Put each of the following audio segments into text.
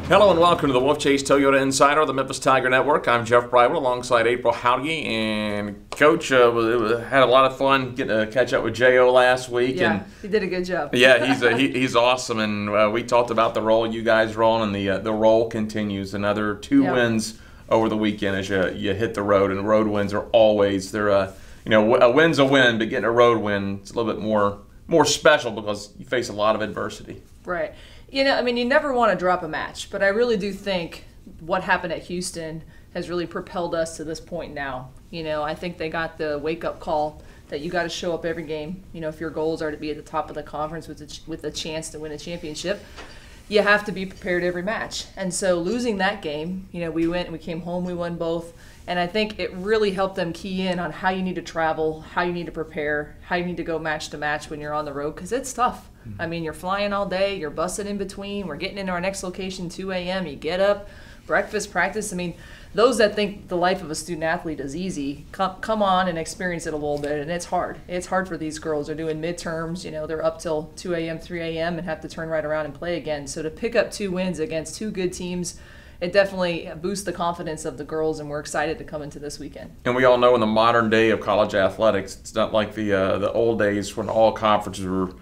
Hello and welcome to the Wolfchase Toyota Insider, the Memphis Tiger Network. I'm Jeff Brightwell alongside April Jauregui, and Coach had a lot of fun getting to catch up with J.O. last week. Yeah, and he did a good job. Yeah, he's awesome, and we talked about the role you guys roll, and the role continues. Another two wins over the weekend as you hit the road, and road wins are always a win's a win, but getting a road win it's a little bit more special because you face a lot of adversity. Right. You never want to drop a match, but I really do think what happened at Houston has really propelled us to this point now. I think they got the wake-up call that you got to show up every game. If your goals are to be at the top of the conference with a chance to win a championship, you have to be prepared every match. And so losing that game, we went and we came home, we won both. And I think it really helped them key in on how you need to travel, how you need to prepare, how you need to go match to match when you're on the road, because it's tough. You're flying all day, you're bussing in between, we're getting into our next location 2 a.m., you get up, breakfast, practice. Those that think the life of a student athlete is easy, come on and experience it a little bit, and it's hard. It's hard for these girls. They're doing midterms, they're up till 2 a.m., 3 a.m., and have to turn right around and play again. So to pick up 2 wins against 2 good teams, it definitely boosts the confidence of the girls, and we're excited to come into this weekend. And we all know in the modern day of college athletics, it's not like the old days when all conferences were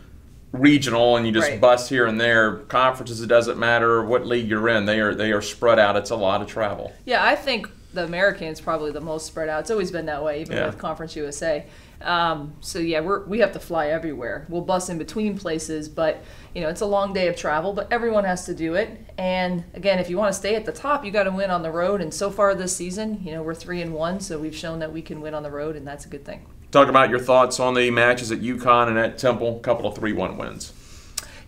regional and you just bust here and there. Conferences, it doesn't matter what league you're in, they are spread out. It's a lot of travel. Yeah, I think the American is probably the most spread out. It's always been that way, even with Conference USA. We have to fly everywhere. We'll bus in between places, but it's a long day of travel, but everyone has to do it. And again, if you want to stay at the top, you got to win on the road. And so far this season, we're 3-1, so we've shown that we can win on the road, and that's a good thing. Talk about your thoughts on the matches at UConn and at Temple, a couple of 3-1 wins.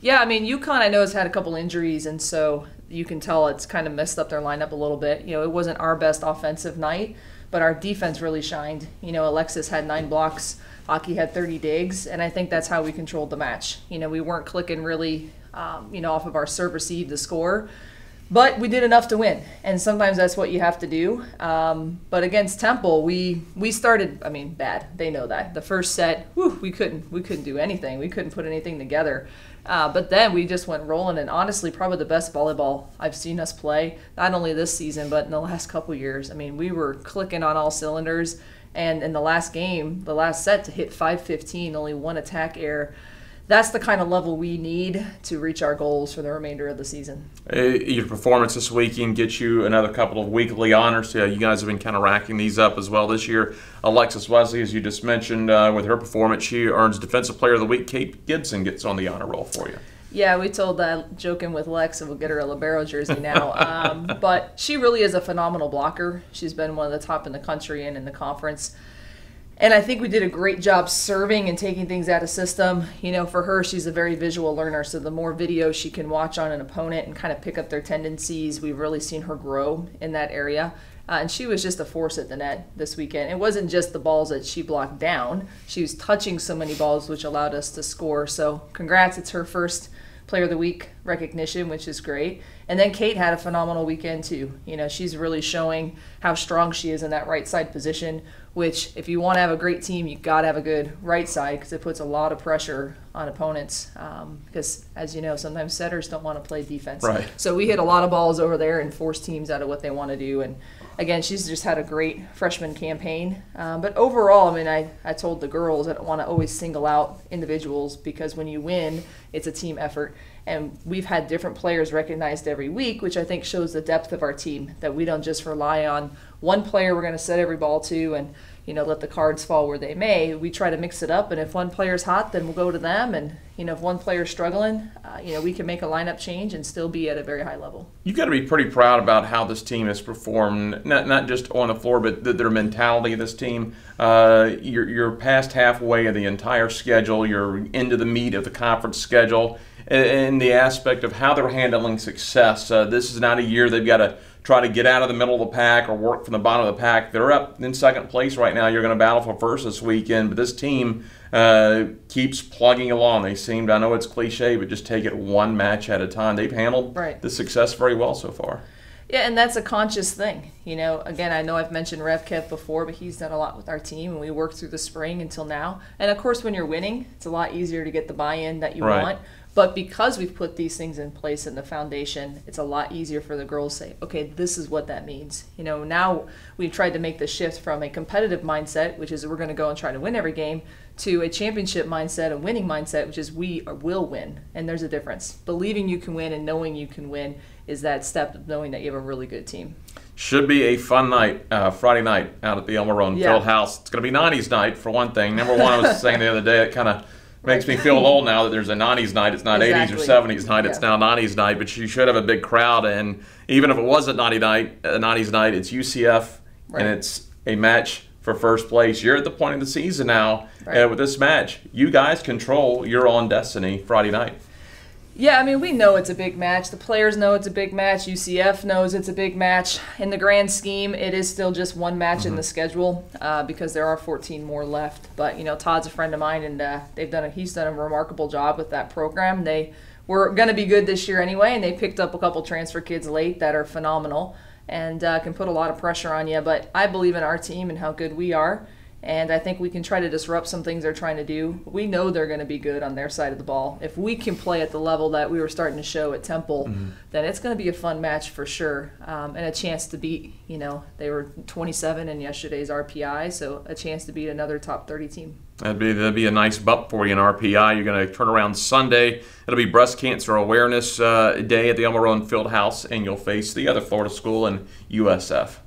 Yeah, UConn I know has had a couple injuries, and so you can tell it's kind of messed up their lineup a little bit. It wasn't our best offensive night, but our defense really shined. Alexis had 9 blocks, Aki had 30 digs, and I think that's how we controlled the match. We weren't clicking really, off of our serve receive to score, but we did enough to win, and sometimes that's what you have to do. But against Temple, we started, bad. They know that. The first set, we couldn't do anything. We couldn't put anything together. But then we just went rolling, and honestly, probably the best volleyball I've seen us play, not only this season, but in the last couple years. We were clicking on all cylinders, and in the last game, the last set, to hit 5-15, only 1 attack error. That's the kind of level we need to reach our goals for the remainder of the season. Your performance this weekend gets you another couple of weekly honors. You guys have been kind of racking these up as well this year. Alexis Wesley, as you just mentioned, with her performance, she earns Defensive Player of the Week. Kate Gibson gets on the honor roll for you. Yeah, we told that, joking with Lex, and we'll get her a libero jersey now. But she really is a phenomenal blocker. She's been one of the top in the country and in the conference. And I think we did a great job serving and taking things out of system. For her, she's a very visual learner, so the more videos she can watch on an opponent and kind of pick up their tendencies, we've really seen her grow in that area. And she was just a force at the net this weekend. It wasn't just the balls that she blocked down. She was touching so many balls, which allowed us to score. So congrats, it's her first Player of the Week recognition, which is great. And then Kate had a phenomenal weekend too. She's really showing how strong she is in that right side position, which if you want to have a great team, you got to have a good right side, because it puts a lot of pressure on opponents. Because as you know, sometimes setters don't want to play defense. Right. So we hit a lot of balls over there and force teams out of what they want to do. And again, she's just had a great freshman campaign. But overall, I told the girls I don't want to always single out individuals, because when you win, it's a team effort. And we've had different players recognized every week, which I think shows the depth of our team, that we don't just rely on one player we're going to set every ball to and let the cards fall where they may. We try to mix it up, and if one player's hot, then we'll go to them. And if one player's struggling, we can make a lineup change and still be at a very high level. You've got to be pretty proud about how this team has performed, not just on the floor, but their mentality of this team. You're past halfway of the entire schedule. You're into the meat of the conference schedule. In the aspect of how they're handling success, this is not a year they've got to try to get out of the middle of the pack or work from the bottom of the pack. They're up in second place right now. You're going to battle for first this weekend, but this team keeps plugging along. They seem to, I know it's cliche, but just take it one match at a time. They've handled the success very well so far. Yeah, and that's a conscious thing. Again, I know I've mentioned Revkev before, but he's done a lot with our team, and we worked through the spring until now. And of course, when you're winning, it's a lot easier to get the buy-in that you want. But because we've put these things in place in the foundation, it's a lot easier for the girls to say, okay, this is what that means. Now we've tried to make the shift from a competitive mindset, which is we're going to go and try to win every game, to a championship mindset, a winning mindset, which is we will win. And there's a difference. Believing you can win and knowing you can win is that step of knowing that you have a really good team. Should be a fun night, Friday night out at the Elmer Rowan Fieldhouse. It's going to be 90s night for one thing. Number one, I was saying the other day, it kind of makes me feel old now that there's a 90s night. It's not 80s or 70s night. It's now 90s night. But you should have a big crowd. And even if it was a 90s night, it's UCF, and it's a match for first place. You're at the point of the season now with this match. You guys control your own destiny Friday night. Yeah, I mean, we know it's a big match. The players know it's a big match. UCF knows it's a big match. In the grand scheme, it is still just one match in the schedule because there are 14 more left. But, Todd's a friend of mine, and he's done a remarkable job with that program. They were going to be good this year anyway, and they picked up a couple transfer kids late that are phenomenal and can put a lot of pressure on you. But I believe in our team and how good we are. And I think we can try to disrupt some things they're trying to do. We know they're going to be good on their side of the ball. If we can play at the level that we were starting to show at Temple, then it's going to be a fun match for sure. And a chance to beat, they were 27 in yesterday's RPI, so a chance to beat another top 30 team. That'd be a nice bump for you in RPI. You're going to turn around Sunday. It'll be Breast Cancer Awareness Day at the Elmer Rowan Fieldhouse, and you'll face the other Florida school in USF.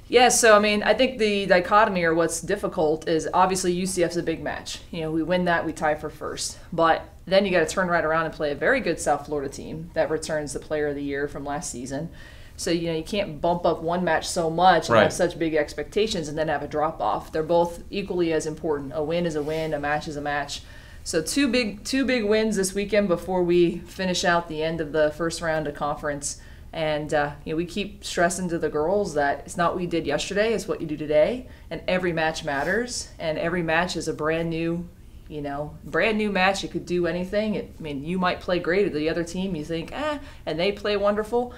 Yeah, so I think the dichotomy or what's difficult is obviously UCF's a big match. We win that, we tie for first. But then you got to turn right around and play a very good South Florida team that returns the Player of the Year from last season. So you can't bump up one match so much and have such big expectations and then have a drop off. They're both equally as important. A win is a win, a match is a match. So two big wins this weekend before we finish out the end of the first round of conference. And we keep stressing to the girls that it's not what you did yesterday, it's what you do today. And every match matters. And every match is a brand new match. You could do anything. You might play great at the other team. You think, and they play wonderful.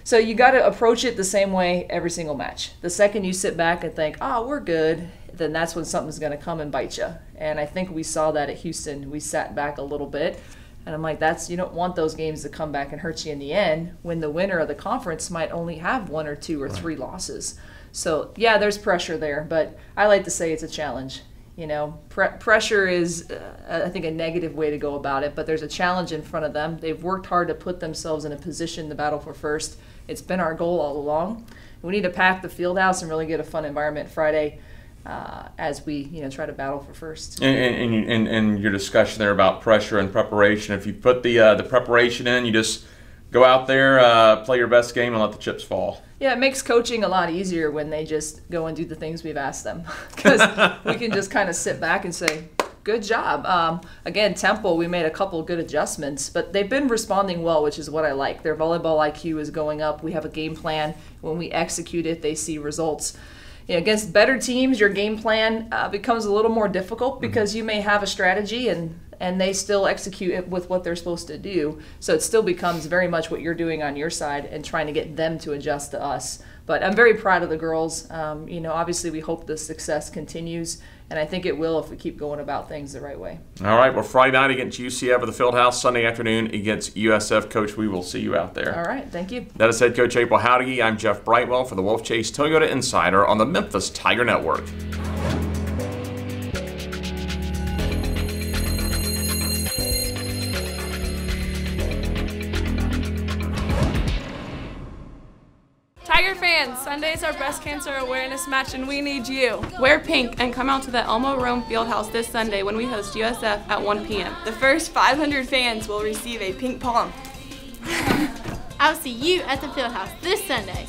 So you got to approach it the same way every single match. The second you sit back and think, we're good, then that's when something's going to come and bite you. And I think we saw that at Houston. We sat back a little bit. And I'm like, you don't want those games to come back and hurt you in the end when the winner of the conference might only have 1 or 2 or 3 losses. So, yeah, there's pressure there, but I like to say it's a challenge. Pressure is, I think, a negative way to go about it, but there's a challenge in front of them. They've worked hard to put themselves in a position to battle for first. It's been our goal all along. We need to pack the field house and really get a fun environment Friday as we try to battle for first. And your discussion there about pressure and preparation, if you put the preparation in, you just go out there, play your best game, and let the chips fall. Yeah, it makes coaching a lot easier when they just go and do the things we've asked them, because we can just kind of sit back and say, good job. Again, Temple, we made a couple good adjustments, but they've been responding well, which is what I like. Their volleyball IQ is going up. We have a game plan. When we execute it, they see results. Against better teams, your game plan becomes a little more difficult because you may have a strategy and they still execute it with what they're supposed to do. So it still becomes very much what you're doing on your side and trying to get them to adjust to us. But I'm very proud of the girls. Obviously we hope the success continues, and I think it will if we keep going about things the right way. All right, well, Friday night against UCF at the Fieldhouse, Sunday afternoon against USF. Coach, we will see you out there. All right, thank you. That is head coach April Jauregui. I'm Jeff Brightwell for the Wolfchase Toyota Insider on the Memphis Tiger Network. Tiger fans, Sunday is our breast cancer awareness match and we need you. Wear pink and come out to the Elmer Rowan Fieldhouse this Sunday when we host USF at 1 p.m. The first 500 fans will receive a pink palm. I'll see you at the Fieldhouse this Sunday.